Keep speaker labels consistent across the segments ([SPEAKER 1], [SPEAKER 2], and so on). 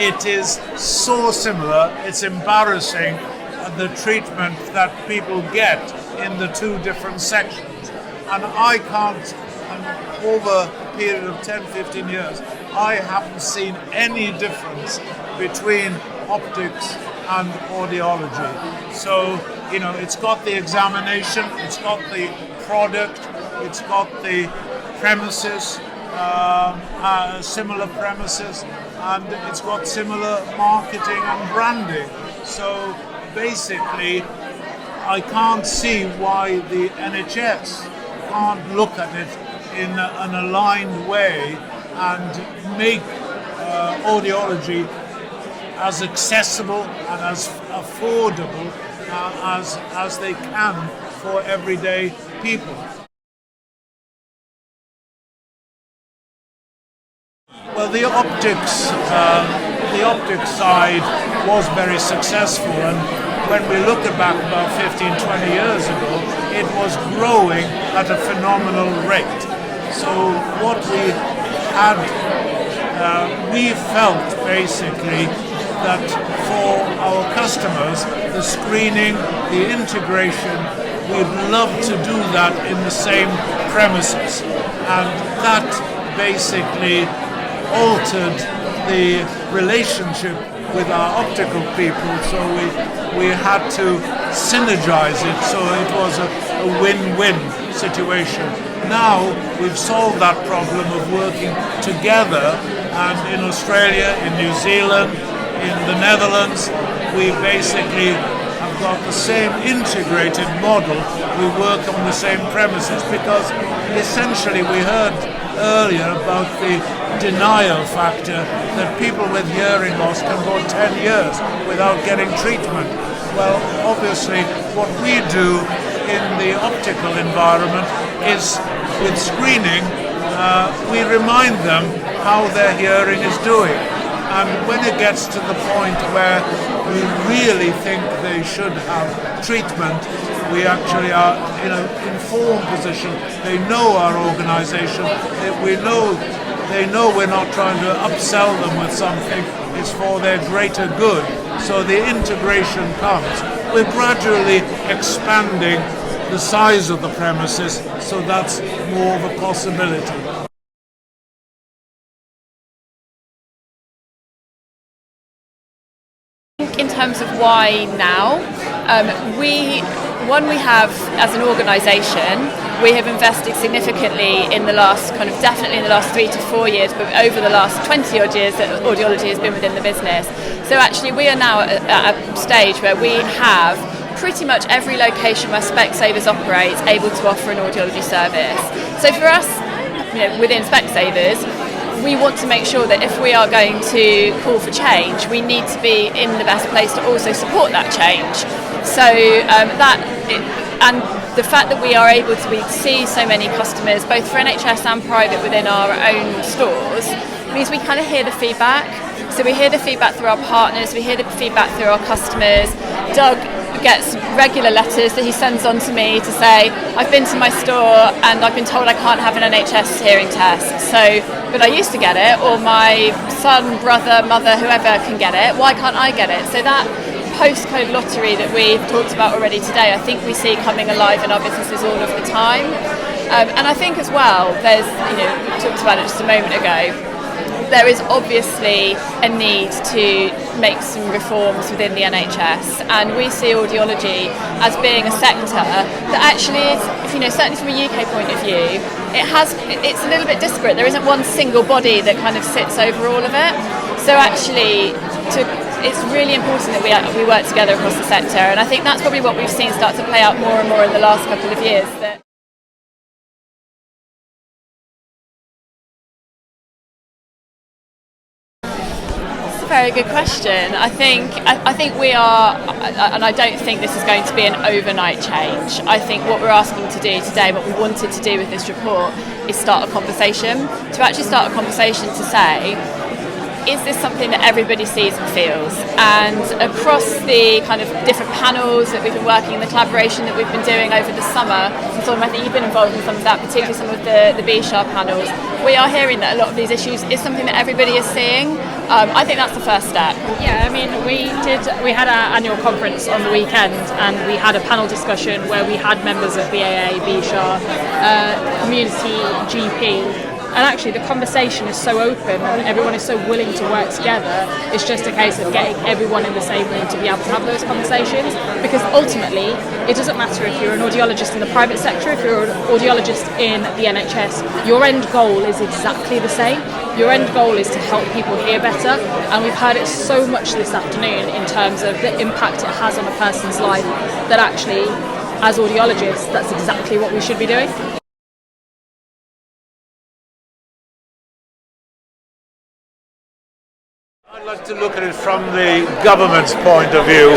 [SPEAKER 1] it is so similar, it's embarrassing the treatment that people get in the two different sections. And I can't, and over a period of 10, 15 years, I haven't seen any difference between optics and audiology. So, it's got the examination, it's got the product, it's got the premises, similar premises, and it's got similar marketing and branding. So basically, I can't see why the NHS can't look at it in an aligned way and make audiology as accessible and as affordable as they can for everyday people. Well, the optics side was very successful, and when we look back about 15, 20 years ago, it was growing at a phenomenal rate. So what we had, we felt basically that for our customers, the screening, the integration, we'd love to do that in the same premises, and that basically altered the relationship with our optical people, so we had to synergize it, so it was a win-win situation. Now we've solved that problem of working together, and in Australia, in New Zealand, in the Netherlands, we basically have got the same integrated model. We work on the same premises because essentially we heard earlier about the denial factor, that people with hearing loss can go 10 years without getting treatment. Well, obviously what we do in the optical environment is, with screening, we remind them how their hearing is doing. And when it gets to the point where we really think they should have treatment, we actually are in an informed position. They know our organisation. They know we're not trying to upsell them with something. It's for their greater good. So the integration comes. We're gradually expanding the size of the premises, so that's more of a possibility.
[SPEAKER 2] In terms of why now, we have, as an organisation, we have invested significantly in the last, definitely in the last 3 to 4 years, but over the last 20 odd years that audiology has been within the business. So actually we are now at a stage where we have pretty much every location where Specsavers operates able to offer an audiology service. So for us, within Specsavers, we want to make sure that if we are going to call for change, we need to be in the best place to also support that change. So and the fact that we are able to see so many customers, both for NHS and private within our own stores, means we kind of hear the feedback. So we hear the feedback through our partners, we hear the feedback through our customers. Doug gets regular letters that he sends on to me to say, I've been to my store and I've been told I can't have an NHS hearing test, but I used to get it, or my son, brother, mother, whoever can get it, why can't I get it? So that postcode lottery that we've talked about already today, I think we see coming alive in our businesses all of the time. And I think as well, there's, we talked about it just a moment ago, there is obviously a need to make some reforms within the NHS, and we see audiology as being a sector that actually is, certainly from a UK point of view, it's a little bit disparate. There isn't one single body that kind of sits over all of it. So actually, it's really important that we work together across the sector, and I think that's probably what we've seen start to play out more and more in the last couple of years. Very good question. I think we are, and I don't think this is going to be an overnight change. I think what we're asking to do today, what we wanted to do with this report, is start a conversation. To actually start a conversation to say, is this something that everybody sees and feels? And across the kind of different panels that we've been working, the collaboration that we've been doing over the summer, and I think you've been involved in some of that, particularly some of the B-Sharp panels, we are hearing that a lot of these issues is something that everybody is seeing. I think that's the first step.
[SPEAKER 3] Yeah, I mean, we had our annual conference on the weekend, and we had a panel discussion where we had members of BAA, BSHA, community, GP. And actually the conversation is so open and everyone is so willing to work together. It's just a case of getting everyone in the same room to be able to have those conversations, because ultimately it doesn't matter if you're an audiologist in the private sector, if you're an audiologist in the NHS, your end goal is exactly the same. Your end goal is to help people hear better, and we've heard it so much this afternoon in terms of the impact it has on a person's life, that actually as audiologists that's exactly what we should be doing.
[SPEAKER 1] I'd like to look at it from the government's point of view.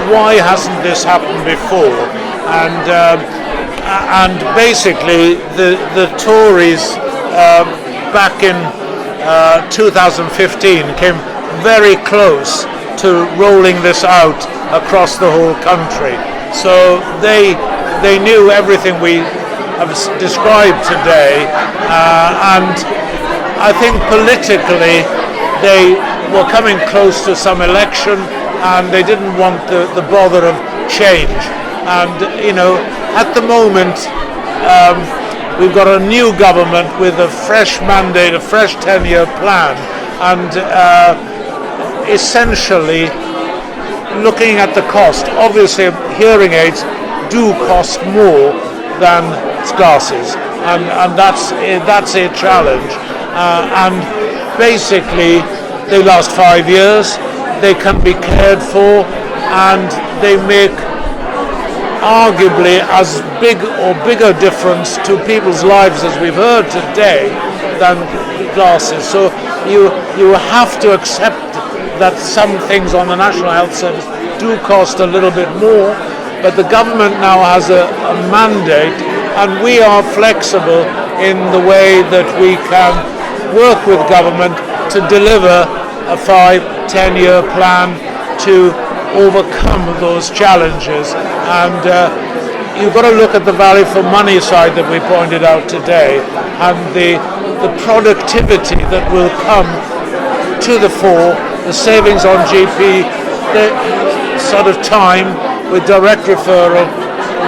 [SPEAKER 1] Why hasn't this happened before? And basically, the Tories back in 2015 came very close to rolling this out across the whole country. So they knew everything we have described today, and I think politically they were coming close to some election, and they didn't want the bother of change. And at the moment we've got a new government with a fresh mandate, a fresh 10-year plan, and essentially looking at the cost. Obviously hearing aids do cost more than glasses, and that's a challenge, and basically they last 5 years, they can be cared for, and they make arguably as big or bigger difference to people's lives, as we've heard today, than glasses. So you have to accept that some things on the National Health Service do cost a little bit more, but the government now has a mandate, and we are flexible in the way that we can work with government to deliver a 5-10 year plan to overcome those challenges. And you've got to look at the value for money side that we pointed out today, and the productivity that will come to the fore, the savings on GP, the sort of time with direct referral.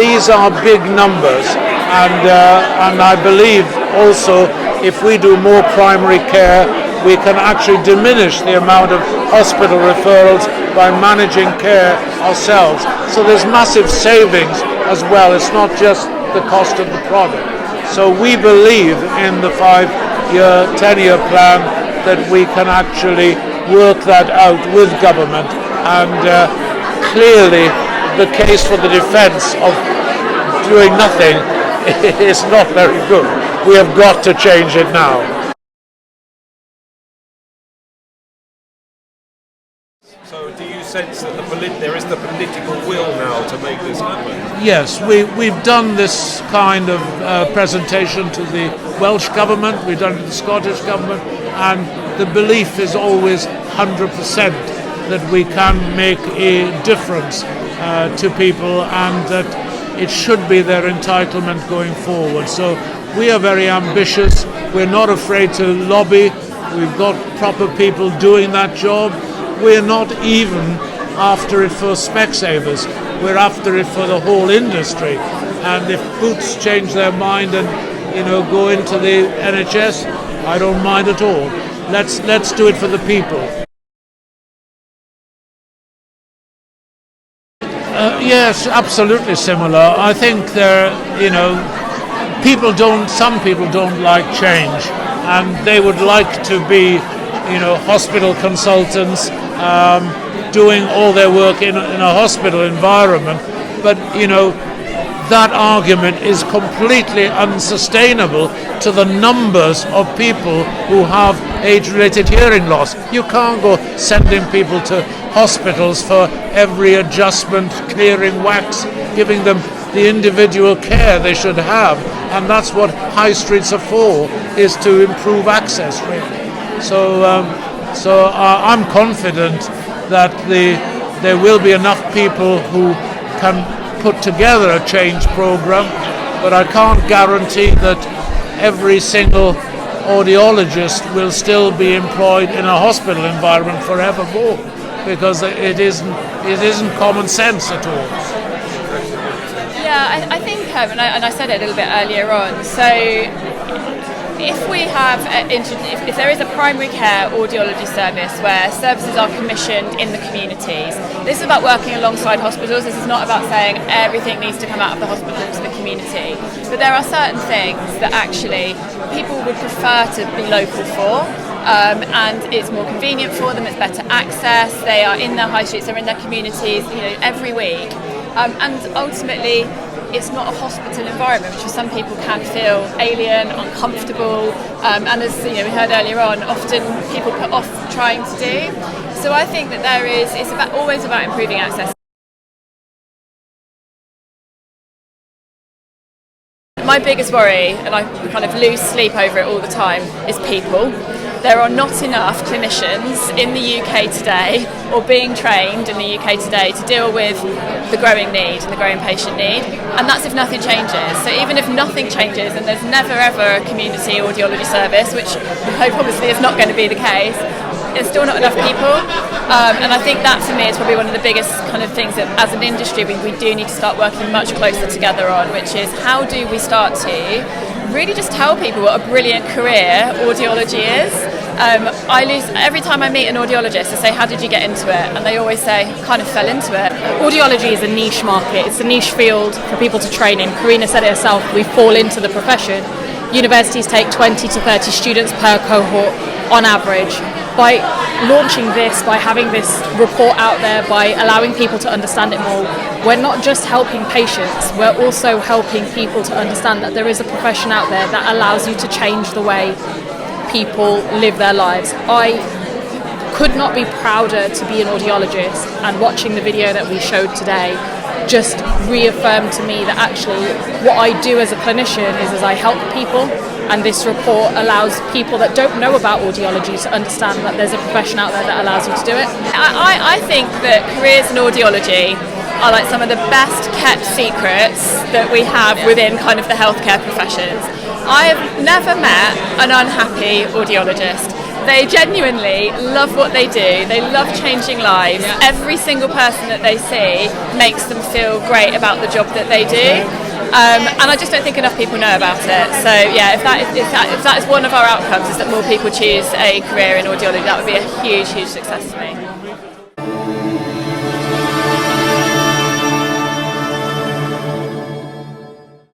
[SPEAKER 1] These are big numbers, and I believe also if we do more primary care, we can actually diminish the amount of hospital referrals by managing care ourselves. So there's massive savings as well. It's not just the cost of the product. So we believe in the 5-year, 10-year plan that we can actually work that out with government, and clearly the case for the defence of doing nothing is not very good. We have got to change it now.
[SPEAKER 4] So do you sense that there is the political will now to make this happen?
[SPEAKER 1] Yes, we've done this kind of presentation to the Welsh government, we've done it to the Scottish government, and the belief is always 100% that we can make a difference to people, and that it should be their entitlement going forward. So we are very ambitious. We're not afraid to lobby. We've got proper people doing that job. We're not even after it for Specsavers. We're after it for the whole industry. And if Boots change their mind and go into the NHS, I don't mind at all. Let's do it for the people. Yes, absolutely similar. I think some people don't like change, and they would like to be, hospital consultants, doing all their work in a hospital environment. But, that argument is completely unsustainable to the numbers of people who have age-related hearing loss. You can't go sending people to hospitals for every adjustment, clearing wax, giving them the individual care they should have, and that's what high streets are for, is to improve access, really. So I'm confident that there will be enough people who can put together a change program, but I can't guarantee that every single audiologist will still be employed in a hospital environment forevermore, because it isn't common sense at all.
[SPEAKER 2] Yeah, I think, and I said it a little bit earlier on, so if we have, if there is a primary care audiology service where services are commissioned in the communities, this is about working alongside hospitals. This is not about saying everything needs to come out of the hospital into the community. But there are certain things that actually people would prefer to be local for. And it's more convenient for them, it's better access, they are in their high streets, they're in their communities, every week. And ultimately, it's not a hospital environment, which for some people can feel alien, uncomfortable, and as we heard earlier on, often people put off trying to do. So I think that it's always about improving access. My biggest worry, and I kind of lose sleep over it all the time, is people. There are not enough clinicians in the UK today, or being trained in the UK today, to deal with the growing need and the growing patient need, and that's if nothing changes. So even if nothing changes and there's never ever a community audiology service, which I hope obviously is not going to be the case, there's still not enough people, and I think that for me is probably one of the biggest kind of things that as an industry we do need to start working much closer together on, which is how do we start to really just tell people what a brilliant career audiology is. Every time I meet an audiologist, I say, how did you get into it? And they always say, kind of fell into it.
[SPEAKER 3] Audiology is a niche market. It's a niche field for people to train in. Karina said it herself, we fall into the profession. Universities take 20 to 30 students per cohort on average. By launching this, by having this report out there, by allowing people to understand it more, we're not just helping patients, we're also helping people to understand that there is a profession out there that allows you to change the way people live their lives. I could not be prouder to be an audiologist, and watching the video that we showed today just reaffirmed to me that actually what I do as a clinician is as I help people, and this report allows people that don't know about audiology to understand that there's a profession out there that allows you to do it.
[SPEAKER 2] I think that careers in audiology are like some of the best kept secrets that we have within kind of the healthcare professions. I've never met an unhappy audiologist. They genuinely love what they do. They love changing lives. Yeah. Every single person that they see makes them feel great about the job that they do. And I just don't think enough people know about it. So yeah, if that is one of our outcomes, is that more people choose a career in audiology, that would be a huge, huge success for me.